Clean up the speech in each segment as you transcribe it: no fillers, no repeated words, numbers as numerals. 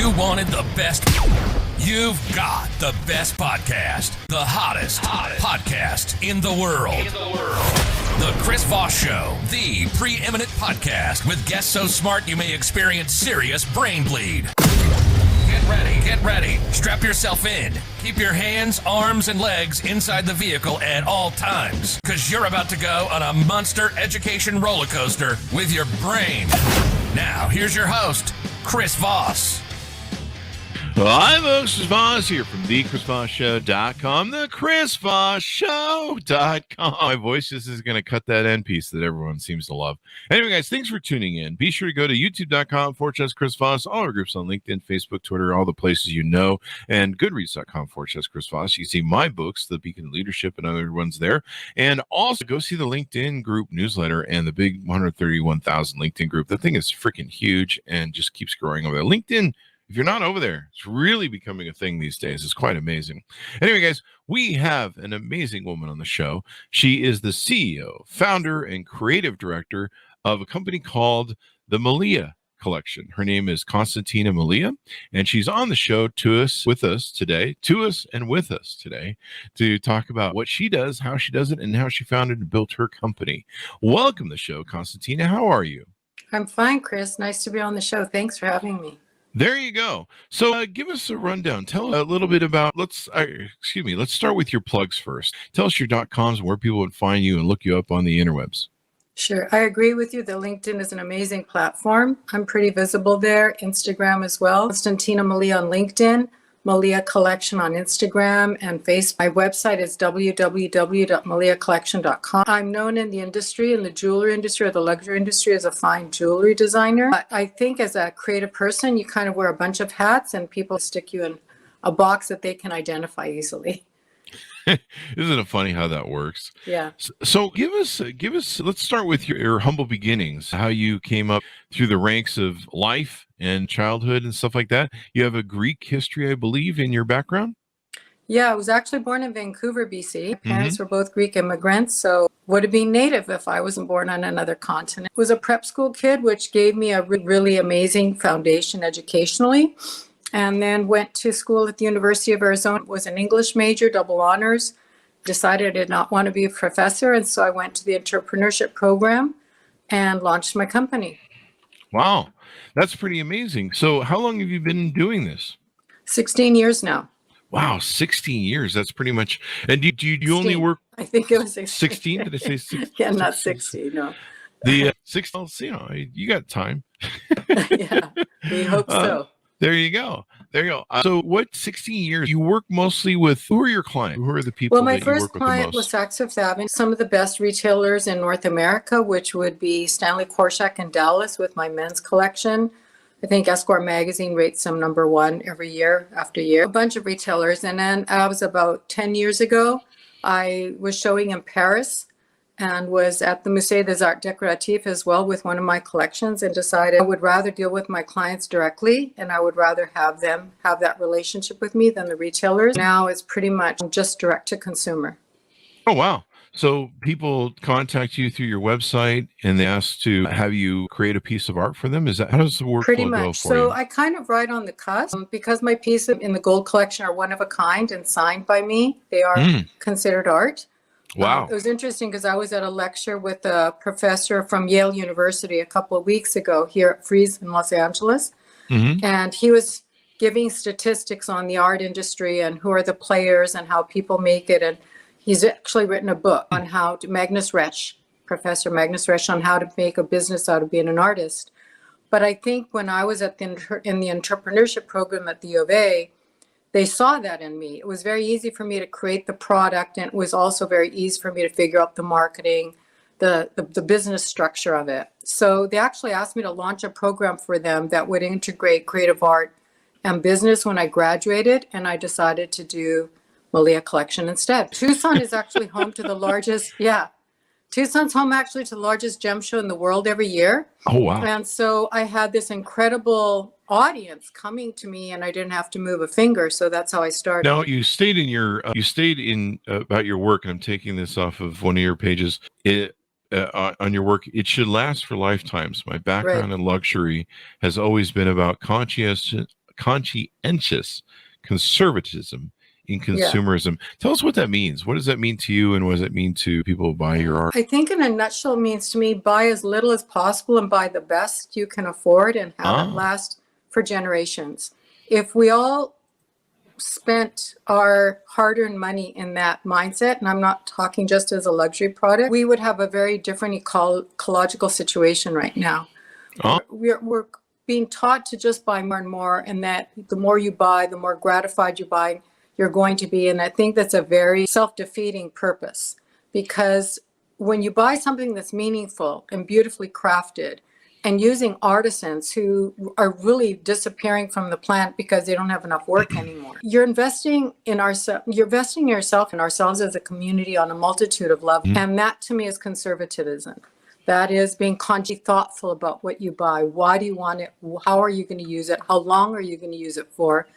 you wanted the best, you've got the best podcast, the hottest podcast in the world. The Chris Voss Show, the preeminent podcast with guests so smart you may experience serious brain bleed. Get ready. Strap yourself in. Keep your hands, arms, and legs inside the vehicle at all times, because you're about to go on a monster education roller coaster with your brain. Now, here's your host, Chris Voss. Hi, folks. Chris Voss here from thechrisvossshow.com, thechrisvossshow.com. My voice just is going to cut that end piece that everyone seems to love. Anyway, guys, thanks for tuning in. Be sure to go to youtube.com/Chris Voss, all our groups on LinkedIn, Facebook, Twitter, all the places you know, and goodreads.com/Chris Voss. You can see my books, The Beacon of Leadership, and other ones there. And also go see the LinkedIn group newsletter and the big 131,000 LinkedIn group. That thing is freaking huge and just keeps growing over there. LinkedIn, if you're not over there, it's really becoming a thing these days. It's quite amazing. Anyway, guys, we have an amazing woman on the show. She is the CEO, founder, and creative director of a company called the Malia Collection. Her name is Konstantina Malia, and she's on the show with us today to talk about what she does, how she does it, and how she founded and built her company. Welcome to the show, Konstantina. How are you? I'm fine, Chris. Nice to be on the show. Thanks for having me. There you go. So give us a rundown. Tell a little bit about, let's start with your plugs first. Tell us your .coms, where people would find you and look you up on the interwebs. Sure. I agree with you that LinkedIn is an amazing platform. I'm pretty visible there. Instagram as well. Konstantina Malia on LinkedIn, Malia Collection on Instagram and Facebook. My website is www.maliacollection.com. I'm known in the industry, in the jewelry industry or the luxury industry, as a fine jewelry designer. But I think as a creative person, you kind of wear a bunch of hats and people stick you in a box that they can identify easily. Isn't it funny how that works? Yeah. So give us, let's start with your humble beginnings, how you came up through the ranks of life and childhood and stuff like that. You have a Greek history, I believe, in your background? Yeah, I was actually born in Vancouver, BC. My parents were both Greek immigrants, so would have been native if I wasn't born on another continent. I was a prep school kid, which gave me a really amazing foundation educationally. And then went to school at the University of Arizona, was an English major, double honors, decided I did not want to be a professor. And so I went to the entrepreneurship program and launched my company. Wow, that's pretty amazing. So how long have you been doing this? 16 years now. Wow, 16 years. That's pretty much. And do you only work? I think it was 16. Did I say 16? Yeah, not 60, no. The 16, you got time. Yeah, we hope so. There you go. So what 16 years, you work mostly with, who are your clients? Who are the people that you work with the most? Well, my first client was Saks Fifth Avenue, some of the best retailers in North America, which would be Stanley Korshak in Dallas with my men's collection. I think Esquire magazine rates them number one every year after year. A bunch of retailers. And then I was about 10 years ago, I was showing in Paris and was at the Musée des Arts Décoratifs as well with one of my collections, and decided I would rather deal with my clients directly and I would rather have them have that relationship with me than the retailers. Now it's pretty much just direct to consumer. Oh, wow. So people contact you through your website and they ask to have you create a piece of art for them? Is that, how does the workflow Pretty go much. for So you? I kind of ride on the cusp because my pieces in the gold collection are one of a kind and signed by me. They are considered art. Wow. It was interesting because I was at a lecture with a professor from Yale University a couple of weeks ago here at Frieze in Los Angeles. And he was giving statistics on the art industry and who are the players and how people make it. And he's actually written a book on how to, Professor Magnus Resch, on how to make a business out of being an artist. But I think when I was in the entrepreneurship program at the U of A, they saw that in me. It was very easy for me to create the product, and it was also very easy for me to figure out the marketing, the business structure of it. So they actually asked me to launch a program for them that would integrate creative art and business when I graduated, and I decided to do Malia Collection instead. Tucson is actually home to the largest, Tucson's home actually to the largest gem show in the world every year. Oh, wow. And so I had this incredible audience coming to me and I didn't have to move a finger. So that's how I started. Now you stayed in about your work, and I'm taking this off of one of your pages. On your work, it should last for lifetimes. My background in luxury has always been about conscientious conscientious conservatism in consumerism. Tell us what that means. What does that mean to you, and what does it mean to people who buy your art? I think in a nutshell, it means to me, buy as little as possible and buy the best you can afford and have it last for generations. If we all spent our hard-earned money in that mindset, and I'm not talking just as a luxury product, we would have a very different ecological situation right now. We're being taught to just buy more and more, and that the more you buy, the more gratified you're going to be. And I think that's a very self-defeating purpose, because when you buy something that's meaningful and beautifully crafted, and using artisans who are really disappearing from the planet because they don't have enough work anymore. You're investing in yourself and ourselves as a community on a multitude of levels. And that to me is conservatism. That is being consciously thoughtful about what you buy. Why do you want it? How are you going to use it? How long are you going to use it for?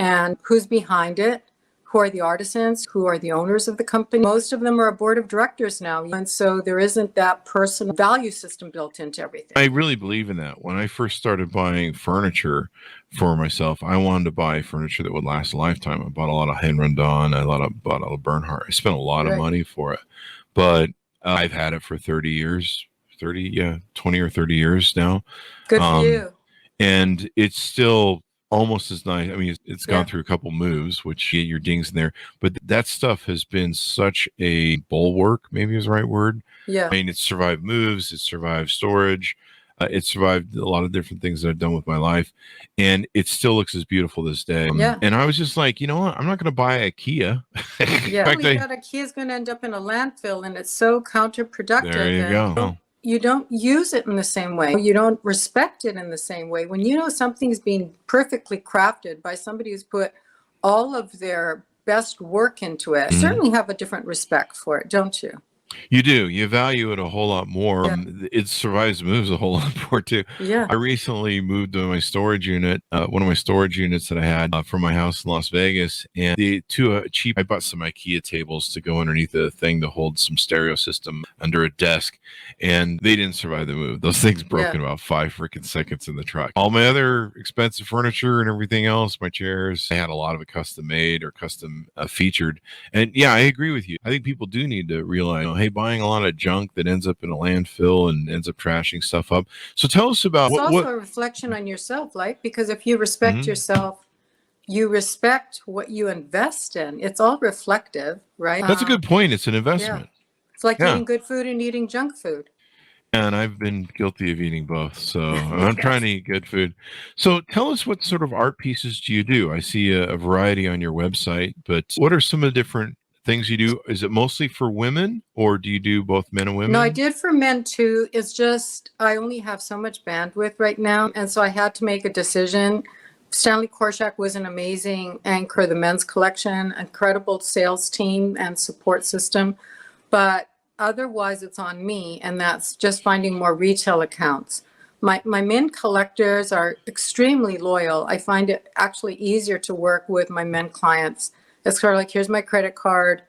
And who's behind it? Who are the artisans? Who are the owners of the company? Most of them are a board of directors now. And so there isn't that personal value system built into everything. I really believe in that. When I first started buying furniture for myself, I wanted to buy furniture that would last a lifetime. I bought a lot of Hand-Run-Don. I bought a lot of Bernhardt. I spent a lot of money for it. But I've had it for 30 years, 20 or 30 years now. Good for you. And it's still almost as nice. I mean, it's gone through a couple moves, which you get your dings in there, but that stuff has been such a bulwark, maybe is the right word. Yeah. I mean, it's survived moves, it's survived storage, it survived a lot of different things that I've done with my life, and it still looks as beautiful this day. And I was just like, you know what? I'm not going to buy a Kia. Yeah. A Kia is going to end up in a landfill, and it's so counterproductive. There you go. You don't use it in the same way. You don't respect it in the same way. When you know something's being perfectly crafted by somebody who's put all of their best work into it, you certainly have a different respect for it, don't you? You do. You value it a whole lot more. It survives moves a whole lot more too. Yeah. I recently moved to my storage unit, one of my storage units that I had from my house in Las Vegas, and I bought some IKEA tables to go underneath the thing to hold some stereo system under a desk, and they didn't survive the move. Those things broke in about 5 freaking seconds in the truck. All my other expensive furniture and everything else, my chairs, I had a lot of it custom made or custom featured. And yeah, I agree with you. I think people do need to realize, hey, buying a lot of junk that ends up in a landfill and ends up trashing stuff up. So tell us about it's also a reflection on yourself, because if you respect yourself, you respect what you invest in. It's all reflective, right? That's a good point. It's an investment. It's like eating good food and eating junk food. And I've been guilty of eating both. So I'm trying to eat good food. So tell us, what sort of art pieces do you do? I see a variety on your website, but what are some of the different things you do? Is it mostly for women, or do you do both men and women? No, I did for men too. It's just I only have so much bandwidth right now, and so I had to make a decision. Stanley Korshak was an amazing anchor of the men's collection, incredible sales team and support system, but otherwise it's on me, and that's just finding more retail accounts. My men collectors are extremely loyal. I find it actually easier to work with my men clients. It's sort of like, here's my credit card.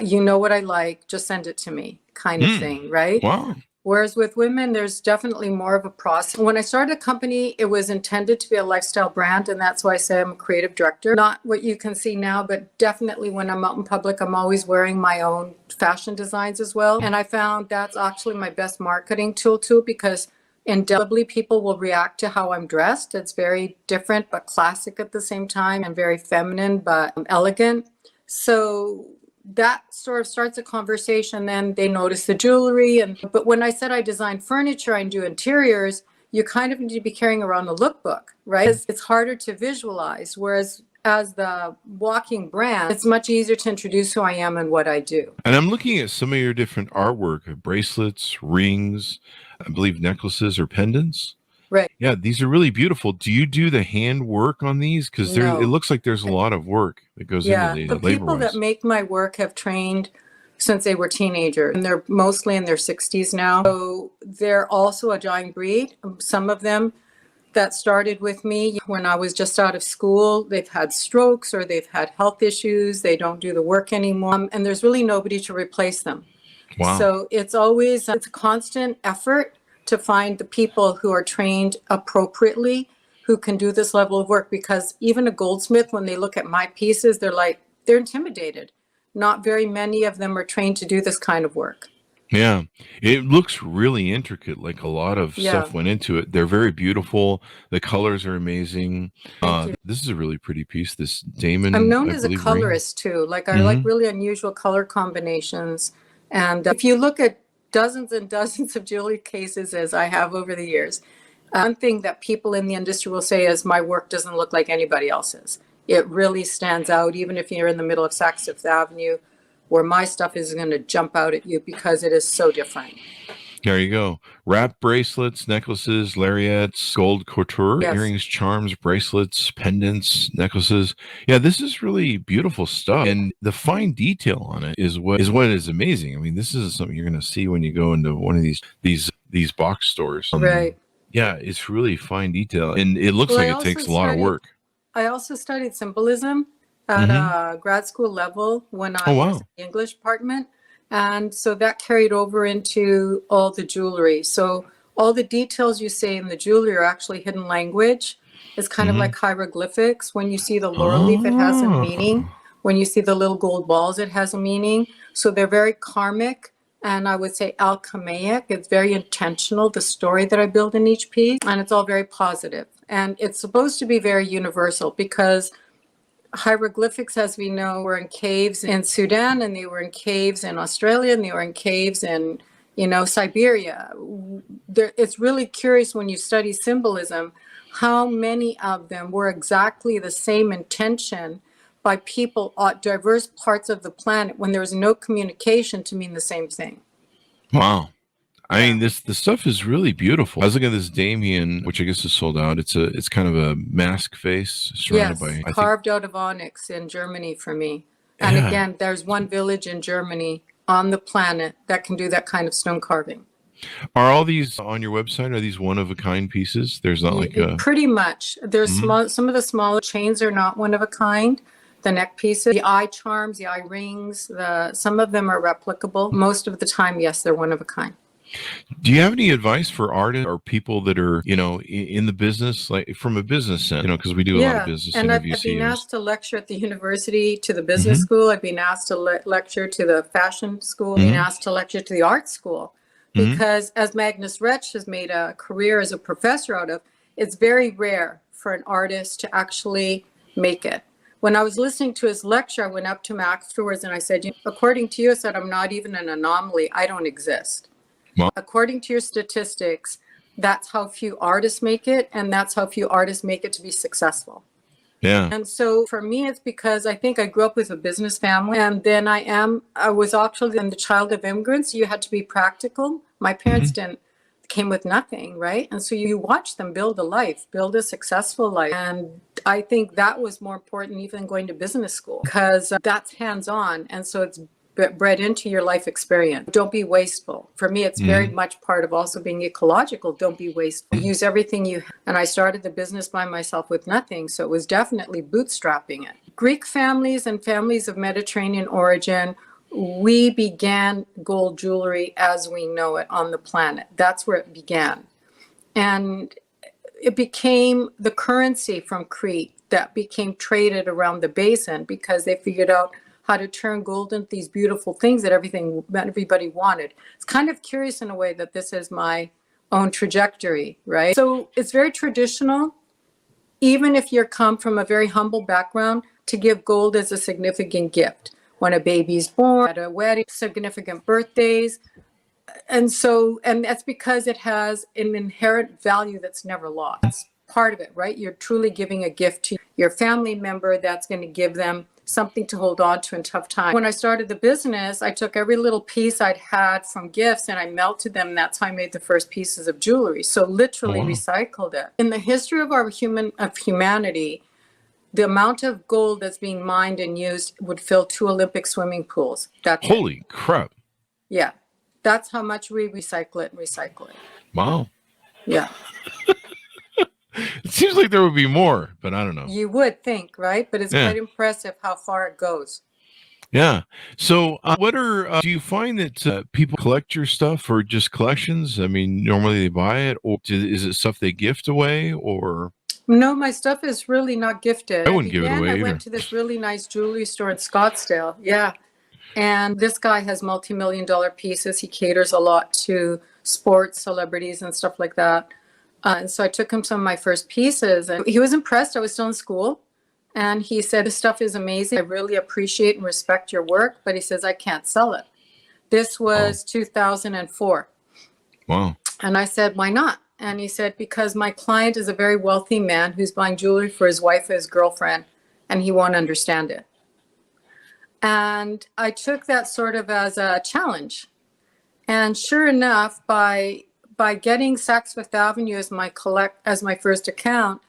You know what I like, just send it to me kind of thing, right? Wow. Whereas with women, there's definitely more of a process. When I started a company, it was intended to be a lifestyle brand, and that's why I say I'm a creative director. Not what you can see now, but definitely when I'm out in public, I'm always wearing my own fashion designs as well. And I found that's actually my best marketing tool too, because indelibly people will react to how I'm dressed. It's very different but classic at the same time, and very feminine but elegant. So that sort of starts a conversation. Then they notice the jewelry. But when I said I design furniture and do interiors, you kind of need to be carrying around a lookbook, right? It's harder to visualize. Whereas as the walking brand, it's much easier to introduce who I am and what I do. And I'm looking at some of your different artwork, bracelets, rings, I believe necklaces or pendants. Right. Yeah, these are really beautiful. Do you do the hand work on these? Because it looks like there's a lot of work that goes into these. The people that make my work have trained since they were teenagers, and they're mostly in their 60s now. So they're also a dying breed. Some of them that started with me when I was just out of school, they've had strokes or they've had health issues. They don't do the work anymore, and there's really nobody to replace them. Wow. So it's a constant effort to find the people who are trained appropriately, who can do this level of work, because even a goldsmith, when they look at my pieces, they're intimidated. Not very many of them are trained to do this kind of work. Yeah, it looks really intricate. Like a lot of stuff went into it. They're very beautiful. The colors are amazing. This is a really pretty piece. This Damon. I'm known as a colorist too. Like I like really unusual color combinations. And if you look at dozens and dozens of jewelry cases, as I have over the years, one thing that people in the industry will say is my work doesn't look like anybody else's. It really stands out, even if you're in the middle of Saks Fifth Avenue, where my stuff is going to jump out at you because it is so different. There you go. Wrap bracelets, necklaces, lariats, gold couture, earrings, charms, bracelets, pendants, necklaces. Yeah, this is really beautiful stuff. And the fine detail on it is what is amazing. I mean, this is something you're going to see when you go into one of these box stores. Right. Yeah, it's really fine detail. And it looks like it takes a lot of work. I also studied symbolism at a grad school level when I was in the English department. And so that carried over into all the jewelry. So all the details you say in the jewelry are actually hidden language. It's kind of like hieroglyphics. When you see the laurel leaf, it has a meaning. When you see the little gold balls, it has a meaning. So they're very karmic, and I would say alchemaic. It's very intentional, the story that I build in each piece, and it's all very positive. And it's supposed to be very universal, because hieroglyphics, as we know, were in caves in Sudan, and they were in caves in Australia, and they were in caves in, Siberia. It's really curious when you study symbolism, how many of them were exactly the same intention by people at diverse parts of the planet when there was no communication to mean the same thing. Wow. I mean, the stuff is really beautiful. I was looking at this Damien, which I guess is sold out. It's kind of a mask face surrounded by carved out of onyx in Germany for me. And again, there's one village in Germany on the planet that can do that kind of stone carving. Are all these on your website? Are these one of a kind pieces? There's not like a pretty much. There's some of the smaller chains are not one of a kind. The neck pieces, the eye charms, the eye rings, some of them are replicable. Most of the time, yes, they're one of a kind. Do you have any advice for artists or people that are, in the business, like from a business sense, because we do a lot of business interviews. I've been asked to lecture at the university, to the business school. I've been asked to lecture to the fashion school. I've been asked to lecture to the art school, because as Magnus Retsch has made a career as a professor out of, it's very rare for an artist to actually make it. When I was listening to his lecture, I went up to him afterwards and I said, according to you, I said, I'm not even an anomaly. I don't exist. Well, according to your statistics, that's how few artists make it, and that's how few artists make it to be successful. Yeah. And so for me, it's because I think I grew up with a business family, and then I was actually the child of immigrants. You had to be practical. My parents came with nothing, right? And so you watch them build a life, build a successful life. And I think that was more important even than going to business school, because that's hands-on. And so it's bred into your life experience. Don't be wasteful. For me, it's very much part of also being ecological. Don't be wasteful. Use everything you have. And I started the business by myself with nothing. So it was definitely bootstrapping it. Greek families and families of Mediterranean origin, we began gold jewelry as we know it on the planet. That's where it began. And it became the currency from Crete that became traded around the basin, because they figured out how to turn gold into these beautiful things that everybody wanted. It's kind of curious in a way that this is my own trajectory, right? So it's very traditional, even if you come from a very humble background, to give gold as a significant gift. When a baby's born, at a wedding, significant birthdays. And that's because it has an inherent value that's never lost. That's part of it, right? You're truly giving a gift to your family member that's going to give them something to hold on to in tough times. When I started the business, I took every little piece I'd had from gifts and I melted them. That's how I made the first pieces of jewelry. So literally recycled it. In the history of humanity, the amount of gold that's being mined and used would fill 2 Olympic swimming pools. That's holy crap. Yeah. That's how much we recycle it. Wow. Yeah. It seems like there would be more, but I don't know. You would think, right? But it's quite impressive how far it goes. Yeah. So do you find that people collect your stuff or just collections? I mean, normally they buy it, or is it stuff they gift away, or? No, my stuff is really not gifted. I wouldn't give it away I either. went to this really nice jewelry store in Scottsdale. Yeah. And this guy has multi-million-dollar pieces. He caters a lot to sports, celebrities, and stuff like that. And so I took him some of my first pieces, and he was impressed. I was still in school. And he said, this stuff is amazing. I really appreciate and respect your work. But he says, I can't sell it. This was 2004. Wow. And I said, why not? And he said, because my client is a very wealthy man who's buying jewelry for his wife or his girlfriend, and he won't understand it. And I took that sort of as a challenge. And sure enough, by getting Saks Fifth Avenue as my first account,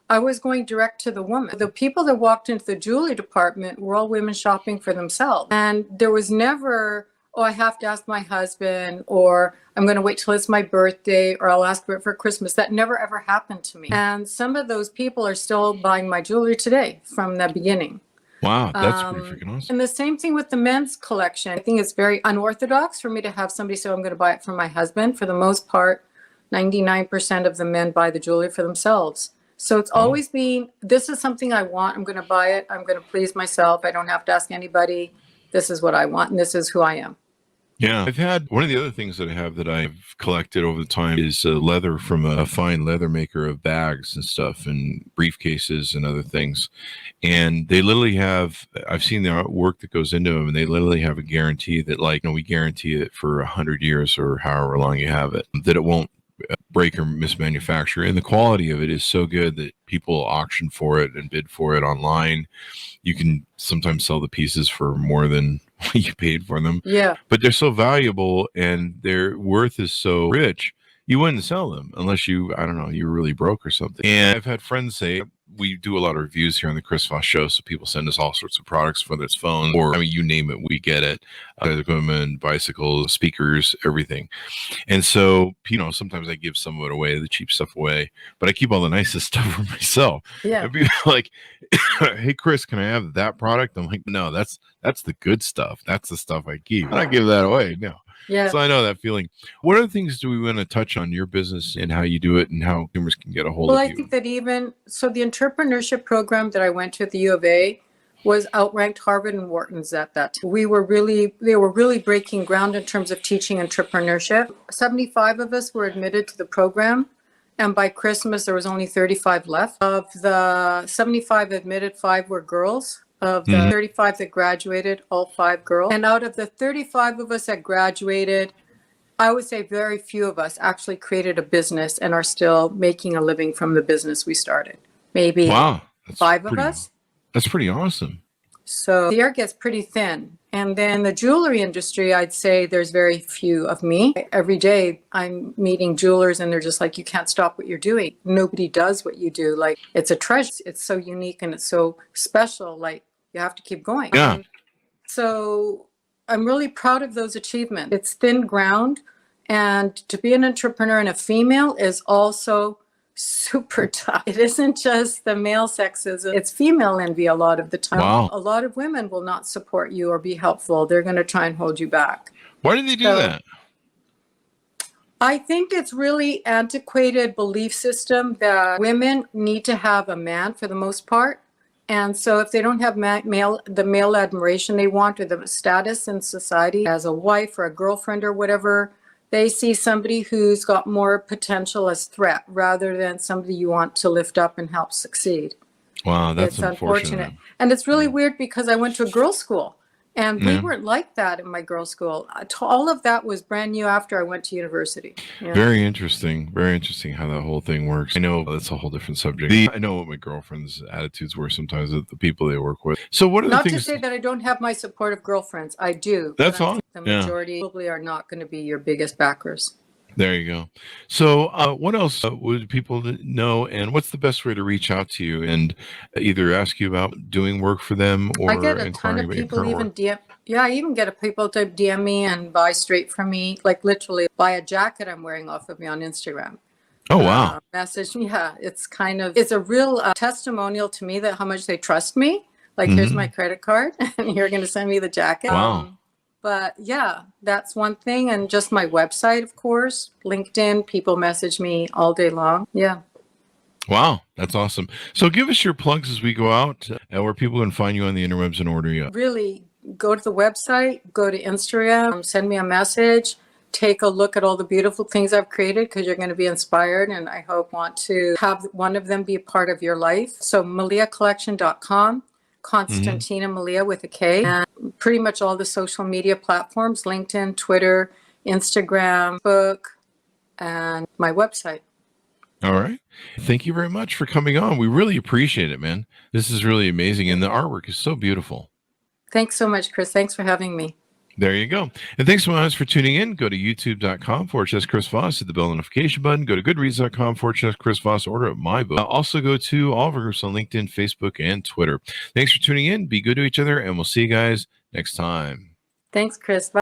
I was going direct to the woman. The people that walked into the jewelry department were all women shopping for themselves. And there was never, oh, I have to ask my husband, or I'm going to wait till it's my birthday, or I'll ask for it for Christmas. That never ever happened to me. And some of those people are still buying my jewelry today from the beginning. Wow, that's pretty freaking awesome. And the same thing with the men's collection. I think it's very unorthodox for me to have somebody say, I'm going to buy it for my husband. For the most part, 99% of the men buy the jewelry for themselves. So it's always been, this is something I want. I'm going to buy it. I'm going to please myself. I don't have to ask anybody. This is what I want, and this is who I am. Yeah, I've had one of the other things that I have that I've collected over the time is leather from a fine leather maker of bags and stuff and briefcases and other things. And they literally have, I've seen the work that goes into them, and they literally have a guarantee that, like, we guarantee it for 100 years or however long you have it, that it won't break or mismanufacture. And the quality of it is so good that people auction for it and bid for it online. You can sometimes sell the pieces for more than what you paid for them. Yeah. But they're so valuable and their worth is so rich, you wouldn't sell them unless you, I don't know, you're really broke or something. And I've had friends say, we do a lot of reviews here on the Chris Voss Show, so people send us all sorts of products, whether it's phones or, I mean, you name it, we get it. Equipment, bicycles, speakers, everything. And so, sometimes I give some of it away, the cheap stuff away, but I keep all the nicest stuff for myself. Yeah. I'd be like, hey, Chris, can I have that product? I'm like, no, that's the good stuff. That's the stuff I keep. I don't give that away. No. Yeah. So I know that feeling. What other things do we want to touch on your business and how you do it and how consumers can get a hold of you? Well, I think that the entrepreneurship program that I went to at the U of A was outranked Harvard and Wharton's at that time. They were really breaking ground in terms of teaching entrepreneurship. 75 of us were admitted to the program. And by Christmas, there was only 35 left. Of the 75 admitted, 5 were girls. Of the 35 that graduated, all 5 girls. And out of the 35 of us that graduated, I would say very few of us actually created a business and are still making a living from the business we started. Maybe 5 of us. That's pretty awesome. So the air gets pretty thin. And then the jewelry industry, I'd say there's very few of me. Every day I'm meeting jewelers and they're just like, you can't stop what you're doing. Nobody does what you do. Like, it's a treasure. It's so unique and it's so special. Like, you have to keep going. Yeah. So I'm really proud of those achievements. It's thin ground. And to be an entrepreneur and a female is also super tough. It isn't just the male sexism. It's female envy a lot of the time. Wow. A lot of women will not support you or be helpful. They're going to try and hold you back. Why do they do that? I think it's really antiquated belief system that women need to have a man for the most part. And so if they don't have the male admiration they want or the status in society as a wife or a girlfriend or whatever, they see somebody who's got more potential as threat rather than somebody you want to lift up and help succeed. Wow, that's it's unfortunate. And it's really weird because I went to a girls' school and we weren't like that in my girls' school. All of that was brand new after I went to university. Yeah. Very interesting. Very interesting how that whole thing works. I know that's a whole different subject. I know what my girlfriend's attitudes were sometimes with the people they work with. So what are the things? Not to say that I don't have my supportive girlfriends. I do. That's all. The majority probably are not going to be your biggest backers. There you go. So what else would people know, and what's the best way to reach out to you and either ask you about doing work for them or I get a ton of people even DM. Yeah, I even get people to DM me and buy straight from me, like literally buy a jacket I'm wearing off of me on Instagram. Oh, wow. Message. Yeah, it's a real testimonial to me that how much they trust me. Like, here's my credit card and you're going to send me the jacket. Wow. But yeah, that's one thing. And just my website, of course, LinkedIn, people message me all day long. Yeah. Wow, that's awesome. So give us your plugs as we go out, where people can find you on the interwebs and order you. Really, go to the website, go to Instagram, send me a message, take a look at all the beautiful things I've created, because you're going to be inspired, and I hope want to have one of them be a part of your life. So MahliaCollection.com, Konstantina Malia with a K, and pretty much all the social media platforms, LinkedIn, Twitter, Instagram, Facebook, and my website. All right. Thank you very much for coming on. We really appreciate it, man. This is really amazing. And the artwork is so beautiful. Thanks so much, Chris. Thanks for having me. There you go. And thanks so much for tuning in. Go to youtube.com/Chris Voss, hit the bell notification button. Go to goodreads.com/Chris Voss, order up my book. Also go to all of our groups on LinkedIn, Facebook, and Twitter. Thanks for tuning in. Be good to each other, and we'll see you guys next time. Thanks, Chris. Bye.